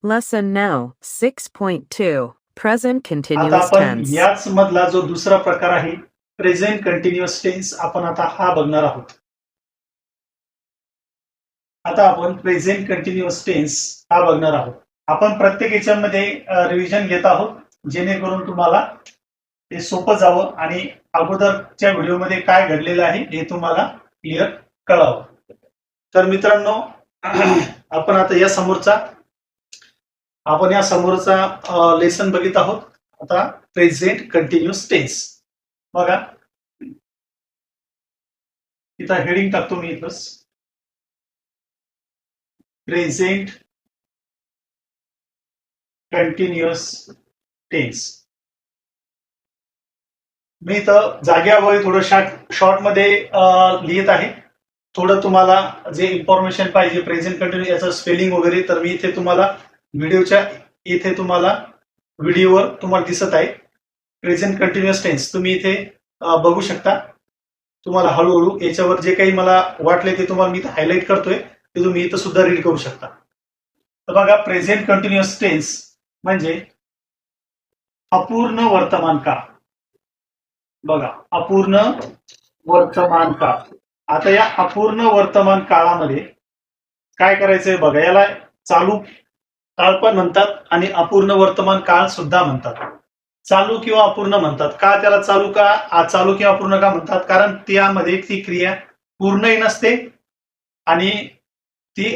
Lesson now 6.2 Present आता Continuous आपण Tense. याच मधला जो दुसरा प्रकार आहे प्रेझेंट कंटिन्युअस टेन्स आपण आता हा बघणार आहोत. आता आपण प्रेझेंट कंटिन्युअस टेन्स हा बघणार आहोत. आपण प्रत्येक याच्यामध्ये रिव्हिजन घेत आहोत जेणेकरून तुम्हाला ते सोपं जावं आणि अगोदरच्या व्हिडिओमध्ये काय घडलेलं आहे हे तुम्हाला क्लिअर कळावं. तर मित्रांनो आपण आता या समोरचा लेसन बघित आहोत. आता प्रेझेंट कंटिन्युअस टेन्स बघा, इथं हेडिंग टाकतो मी इथंच, प्रेझेंट कंटिन्युअस टेन्स. मी इथं जागेअभावी थोडं शॉर्ट मध्ये लिहित आहे. थोडं तुम्हाला जे इन्फॉर्मेशन पाहिजे प्रेझेंट कंटिन्युअस याचं स्पेलिंग वगैरे, तर मी इथे तुम्हाला व्हिडिओवर तुम्हाला दिसत आहे प्रेझेंट कंटिन्युअस टेन्स. तुम्ही इथे बघू शकता. तुम्हाला हळूहळू याच्यावर जे काही मला वाटले ते तुम्हाला मी इथे हायलाईट करतोय, ते तुम्ही इथं सुद्धा रीड करू शकता. तर बघा, प्रेझेंट कंटिन्युअस टेन्स म्हणजे अपूर्ण वर्तमान काळ. बघा, अपूर्ण वर्तमान काळ. आता या अपूर्ण वर्तमान काळामध्ये काय करायचंय बघा, याला चालू काळ पण म्हणतात आणि अपूर्ण वर्तमान काळ सुद्धा म्हणतात. चालू किंवा अपूर्ण म्हणतात. का त्याला चालू किंवा अपूर्ण का म्हणतात? कारण त्यामध्ये ती क्रिया पूर्णही नसते आणि ती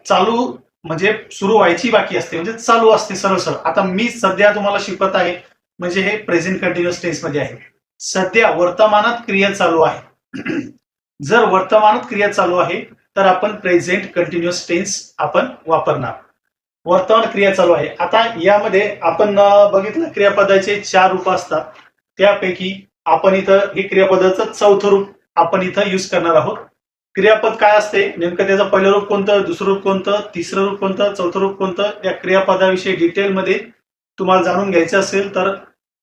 चालू म्हणजे सुरू व्हायची बाकी असते, म्हणजे चालू असते सरळ सरळ. आता मी सध्या तुम्हाला शिकवत आहे म्हणजे हे प्रेझेंट कंटिन्युअस टेन्स मध्ये आहे. सध्या वर्तमानात क्रिया चालू आहे. जर वर्तमानात क्रिया चालू आहे तर आपण प्रेझेंट कंटिन्युअस टेन्स आपण वापरणार. वर्तमान क्रिया चालू आहे. आता यामध्ये आपण बघितलं क्रियापदाचे 4 रूप असतात. त्यापैकी आपण इथं हे क्रियापदाचं चौथं रूप आपण इथं युज करणार आहोत. क्रियापद काय असते नेमकं, त्याचं पहिलं रूप कोणतं, दुसरं रूप कोणतं, तिसरं रूप कोणतं, चौथं रूप कोणतं, या क्रियापदाविषयी डिटेलमध्ये तुम्हाला जाणून घ्यायचं असेल तर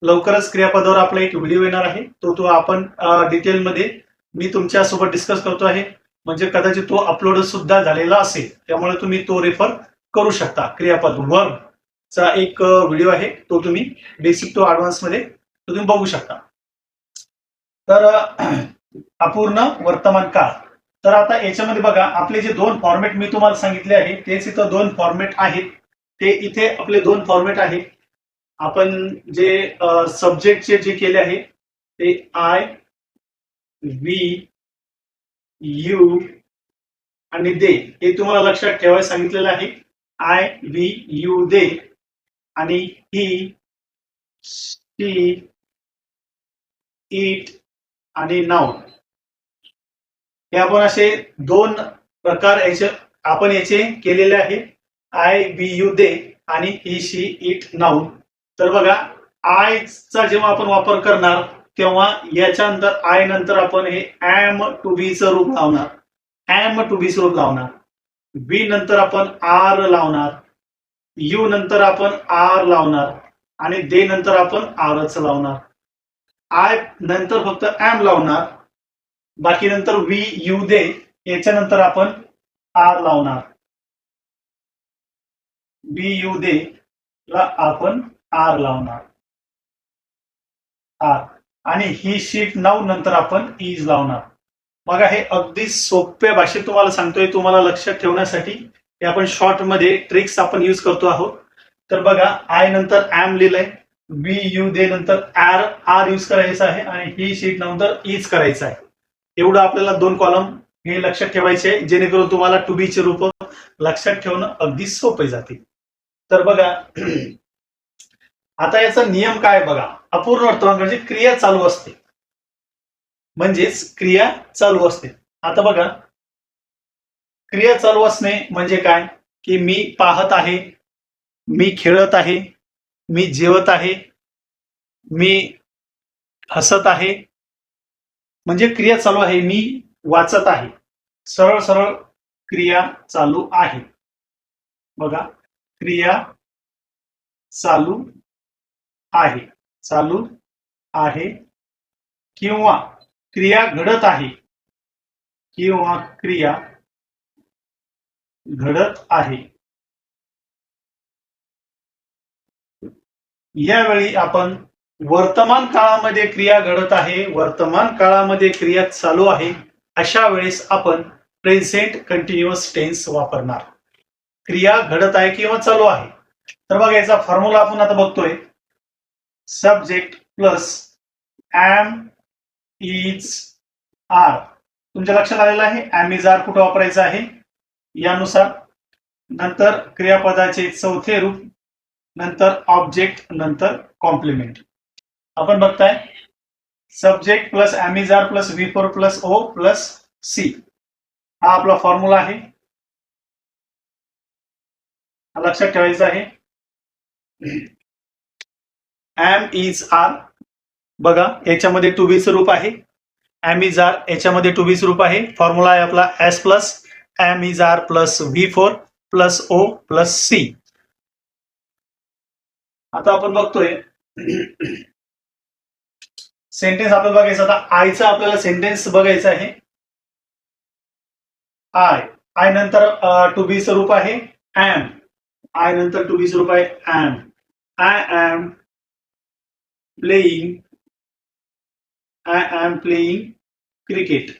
लवकरच क्रियापदावर आपला एक व्हिडिओ येणार आहे. तो आपण डिटेलमध्ये मी तुमच्या सोबत डिस्कस करतो आहे. म्हणजे कदाचित तो अपलोड सुद्धा झालेला असेल, त्यामुळे तुम्ही तो रेफर करू शकता. क्रियापद वर्ब चा एक व्हिडिओ आहे, तो तुम्ही बेसिक टू ऍडव्हान्स मध्ये तुम्ही बघू शकता. तर अपूर्ण वर्तमान काळ. तर आता याच्यामध्ये बघा, आपले जे 2 फॉर्मॅट मी तुम्हाला सांगितले आहे तेच इथं 2 फॉर्मॅट आहेत. ते इथे आपले 2 फॉर्मॅट आहेत. आपण जे सब्जेक्टचे जे केले आहे ते आय, वी, यू आणि दे, हे तुम्हाला लक्षात ठेवायला सांगितलेलं आहे. आय, वी, यू, दे आणि ही, शी, इट आणि नाउन. हे आपण असे 2 प्रकार याचे केलेले आहे. आय, वी, यू, दे आणि ही, शी, इट, नाउन. तर बघा, आय चा जेव्हा आपण वापर करणार तेव्हा याच्यानंतर आय नंतर आपण हे एम टू बी चं रूप लावणार. एम टू बी चं रूप लावणार. बी नंतर आपण आर लावणार. यू नंतर आपण आर लावणार आणि दे नंतर आपण आरच लावणार. आय नंतर फक्त एम लावणार. बाकी नंतर वी, यू, दे याच्यानंतर आपण आर लावणार. वी, यू, दे ला आपण आर लावणार. आर आणि ही, शीट, नाउन नंतर आपण इज लावणार. बघा, हे अगदी सोप्या भाषेत तुम्हाला सांगतोय, तुम्हाला लक्षात ठेवण्यासाठी. हे आपण शॉर्ट मध्ये ट्रिक्स आपण युज करतो आहोत. तर बघा, आय नंतर एम लिहिलंय, वी, यू, दे नंतर आर युज करायचं आहे आणि ही, शीट नंतर इज करायचं आहे. एवढं आपल्याला 2 कॉलम हे लक्षात ठेवायचे आहे, जेणेकरून तुम्हाला टू बी चे रूप लक्षात ठेवणं अगदी सोपे जाते. तर बघा, आता याचा नियम काय बघा. अपूर्ण वर्तमान म्हणजे क्रिया चालू असते, म्हणजेच क्रिया चालू असते. आता बघा, क्रिया चालू असणे म्हणजे काय, की मी पाहत आहे, मी खेळत आहे, मी जेवत आहे, मी हसत आहे, म्हणजे क्रिया चालू आहे. मी वाचत आहे, सरळ सरळ क्रिया चालू आहे. बघा, क्रिया चालू आहे, चालू आहे, किंवा क्रिया घडत आहे, किंवा क्रिया घडत आहे. यावेळी आपण वर्तमान काळामध्ये क्रिया घडत आहे, वर्तमान काळामध्ये क्रिया चालू आहे, अशा वेळेस आपण प्रेझेंट कंटिन्युअस टेन्स वापरणार. क्रिया घडत आहे किंवा चालू आहे. तर बघा याचा फॉर्म्युला आपण आता बघतोय. Subject plus am is are. तुमच्या लक्षात आलेलं आहे एम इज आर कुठं वापरायचं आहे यानुसार. नंतर क्रियापदाचे चौथे रूप, नंतर ऑब्जेक्ट, नंतर कॉम्प्लिमेंट. आपण बघताय subject plus am is are plus V4 plus O plus C. हा आपला फॉर्म्युला आहे, लक्षात ठेवायचा आहे. एम इज आर बघा याच्यामध्ये टू बी रूप आहे, एम इज आर याच्यामध्ये टू बी रूप आहे. फॉर्म्युला आहे आपला S plus am is are plus V4 plus O plus C. आता आपण बघतोय सेंटेन्स आपल्याला बघायचं. आता आयचा आपल्याला सेंटेन्स बघायचं आहे. आय नंतर टू बी रूप आहे एम, आय नंतर टू बी रूप आहे am. I am playing cricket.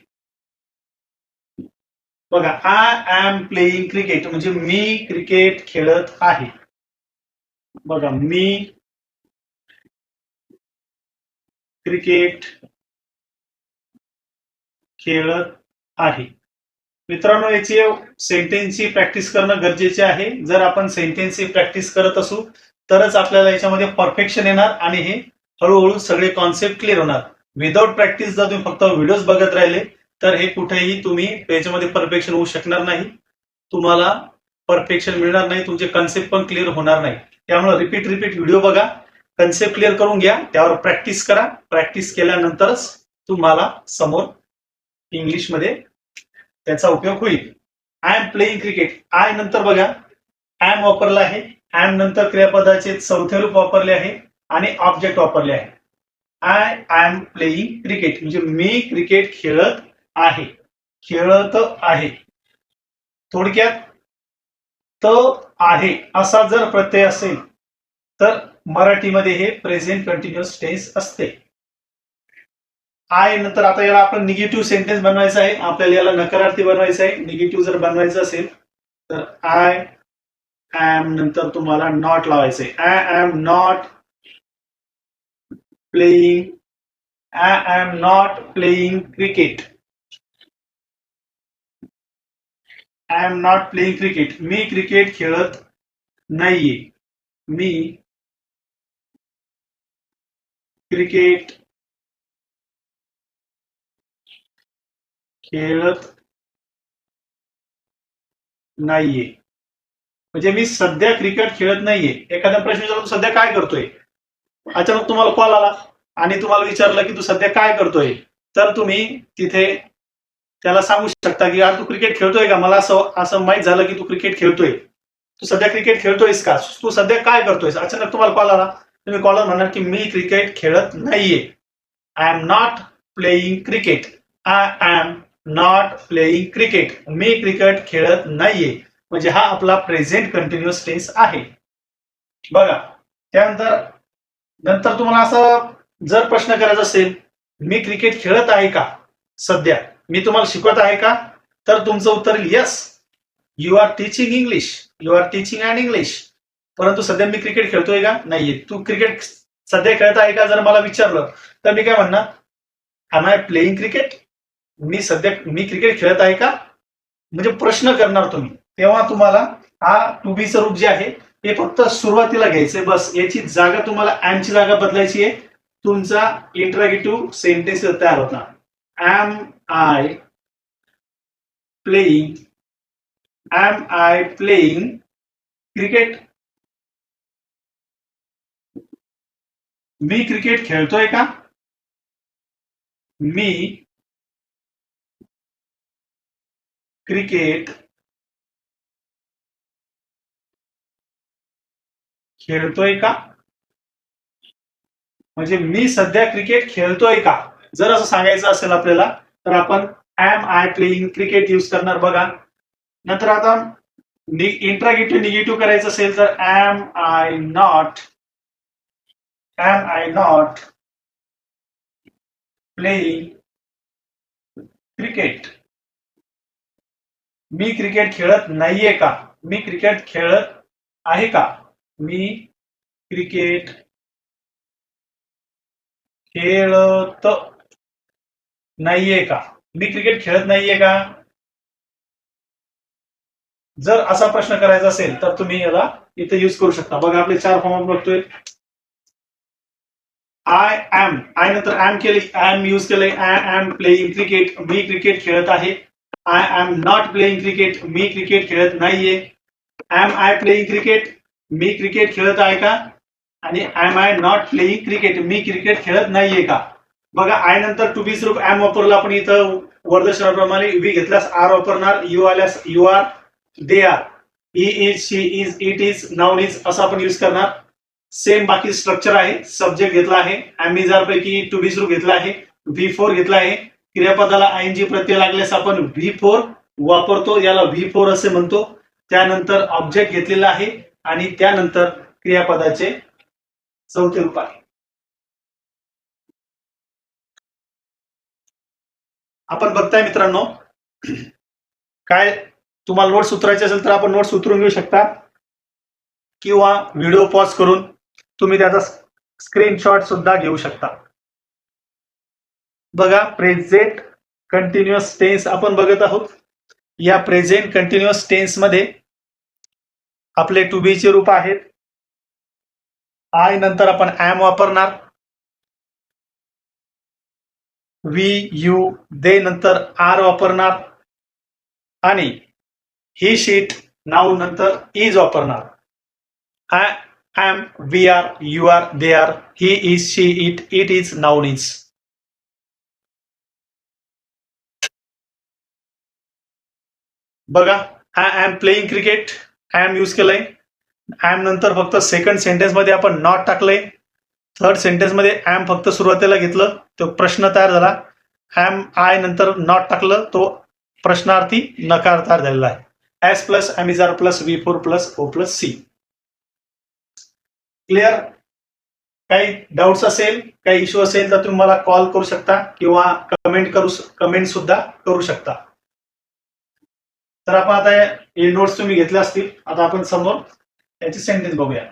बघा आय एम प्लेइंग क्रिकेट म्हणजे मी क्रिकेट खेळत आहे. बघा मी क्रिकेट खेळत आहे. मित्रांनो याची सेंटेन्सची प्रॅक्टिस करणं गरजेचे आहे. जर आपण सेंटेन्सची प्रॅक्टिस करत असू तरच आपल्याला याच्यामध्ये परफेक्शन येणार आणि हे हळूहळू सगळे कॉन्सेप्ट क्लिअर होणार. विदाउट प्रॅक्टिस जर तुम्ही फक्त व्हिडिओज बघत राहिले तर हे कुठेही तुम्ही याच्यामध्ये परफेक्शन होऊ शकणार नाही, तुम्हाला परफेक्शन मिळणार नाही, तुमचे कन्सेप्ट पण क्लिअर होणार नाही. त्यामुळे रिपीट व्हिडिओ बघा, कन्सेप्ट क्लिअर करून घ्या, त्यावर प्रॅक्टिस करा. प्रॅक्टिस केल्यानंतरच तुम्हाला समोर इंग्लिशमध्ये त्याचा उपयोग होईल. I am playing cricket. I नंतर बघा एम वापरला आहे, एम नंतर क्रियापदाचे चौथे रूप वापरले आहे आणि ऑब्जेक्ट वापरले आहे. आय एम प्लेइंग क्रिकेट म्हणजे मी क्रिकेट खेळत आहे, खेळत आहे. थोडक्यात त आहे असा जर प्रत्यय असेल तर मराठीमध्ये हे प्रेझेंट कंटिन्युअस टेन्स असते. आय नंतर आता याला आपण निगेटिव्ह सेंटेन्स बनवायचा आहे, आपल्याला याला नकारार्थी बनवायचं आहे. निगेटिव्ह जर बनवायचं असेल तर आय एम नंतर तुम्हाला नॉट लावायचंय. I am not playing, I am not playing cricket. I am not playing cricket मी क्रिकेट खेळत नाहीये, मी क्रिकेट खेळत नाहीये म्हणजे मी सध्या क्रिकेट खेळत नाहीये. एखादा प्रश्न विचारला सध्या काय करतोय, अचानक तुम्हाला कॉल आला आणि तुम्हाला विचारलं की तू सध्या काय करतोय, तर तुम्ही तिथे त्याला सांगू शकता की यार तू क्रिकेट खेळतोय का, मला असं माहित झालं की तू क्रिकेट खेळतोय, तू सध्या क्रिकेट खेळतोयस का, तू सध्या काय करतोयस. अचानक तुम्हाला कॉल आला, तुम्ही कॉलर म्हणणार की मी क्रिकेट खेळत नाहीये. I am not playing cricket, I am not playing cricket मी क्रिकेट खेळत नाहीये म्हणजे हा आपला प्रेझेंट कंटिन्युअस टेन्स आहे. बघा नंतर तुम्हाला असं जर प्रश्न करायचा असेल मी क्रिकेट खेळत आहे का सध्या, मी तुम्हाला शिकवत आहे का, तर तुमचं उत्तर yes, you are teaching English, you are teaching and English. परंतु सध्या मी क्रिकेट खेळतोय का, नाहीये. तू क्रिकेट सध्या खेळत आहे का जर मला विचारलं तर मी काय म्हणणार, एम आय प्लेइंग क्रिकेट, मी क्रिकेट खेळत आहे का, म्हणजे प्रश्न करणार तुम्ही. तेव्हा तुम्हाला हा टू बी चं रूप जे आहे हे फक्त सुरुवातीला घ्यायचंय, बस याची जागा तुम्हाला एमची जागा बदलायची आहे, तुमचा इंटरॅगेटिव्ह सेंटेन्स तयार होता. एम आय प्लेइंग क्रिकेट, मी क्रिकेट खेळतोय का, मी क्रिकेट खेळतोय का, म्हणजे मी सध्या क्रिकेट खेळतोय का. जर असं सांगायचं असेल आपल्याला तर आपण am I playing cricket use करणार. बघा नंतर आता इंट्रागेटिव्ह निगेटिव्ह करायचं असेल तर am I not am I not playing cricket? मी क्रिकेट खेळत नाहीये का? मी क्रिकेट खेळत आहे का? मी क्रिकेट खेळत नाहीये का? मी क्रिकेट खेळत नाहीये का? जर असा प्रश्न करायचा असेल तर तुम्ही याला इथे यूज करू शकता. बघा आपले 4 फॉर्म आपण बघतोय. आय एम, आय नंतर एम केले, एम यूज केले. आय एम प्लेइंग क्रिकेट, मी क्रिकेट खेळत आहे. I am not playing cricket, मी क्रिकेट खेळत नाहीये. एम आय प्लेइंग क्रिकेट, मी क्रिकेट खेळत आहे का? आणि am I not playing cricket, मी क्रिकेट खेळत नाहीये का? बघा आय नंतर टू बी स्वरूप एम वापरला आपण इथं वर्धशराप्रमाणे. वी घेतल्यास आर वापरणार, यू आल्यास you are, they are, he is, she is, it is, noun is असं आपण यूज करणार. सेम बाकी स्ट्रक्चर आहे. सब्जेक्ट घेतला आहे, एम इज आर पैकी टू बी स्वरूप घेतला आहे, व्ही फोर घेतला आहे. क्रियापदाला आयएनजी प्रत्यय लागल्यास आपण व्ही फोर वापरतो, याला व्ही फोर असे म्हणतो. त्यानंतर ऑब्जेक्ट घेतलेला आहे आणि त्यानंतर क्रियापदाचे चौथे रूप आहे. आपण बघताय मित्रांनो, काय तुम्हाला नोट्स उतरायचे असेल तर आपण नोट्स उतरून घेऊ शकता किंवा व्हिडिओ पॉज करून तुम्ही त्याचा स्क्रीनशॉट सुद्धा घेऊ शकता. बघा प्रेझेंट कंटिन्युअस टेन्स आपण बघत आहोत. या प्रेझेंट कंटिन्युअस टेन्स मध्ये आपले टू बी चे रूप आहेत. आय नंतर आपण एम वापरणार, वी, यू, दे नंतर आर वापरणार आणि ही शीट, नाउन नंतर इज वापरणार. I am, we are, you are, they are, he is, she, it is, noun is. बघा I am playing cricket, I am use केलंय. आय एम नंतर फक्त second sentence मध्ये आपण नॉट टाकलंय. Third sentence मध्ये एम फक्त सुरुवातीला घेतलं, तो प्रश्न तयार झाला. एम आय नंतर नॉट टाकलं, तो प्रश्नार्थी नकार तयार झालेला आहे. S plus am is are plus V four plus O plus C. Clear? काही डाऊट्स असेल, काही इश्यू असेल तर तुम्ही मला कॉल करू शकता किंवा कमेंट सुद्धा करू शकता. तर आपण आता हे नोट्स तुम्ही घेतले असतील. आता आपण समोर याचे सेंटेन्स बघूया.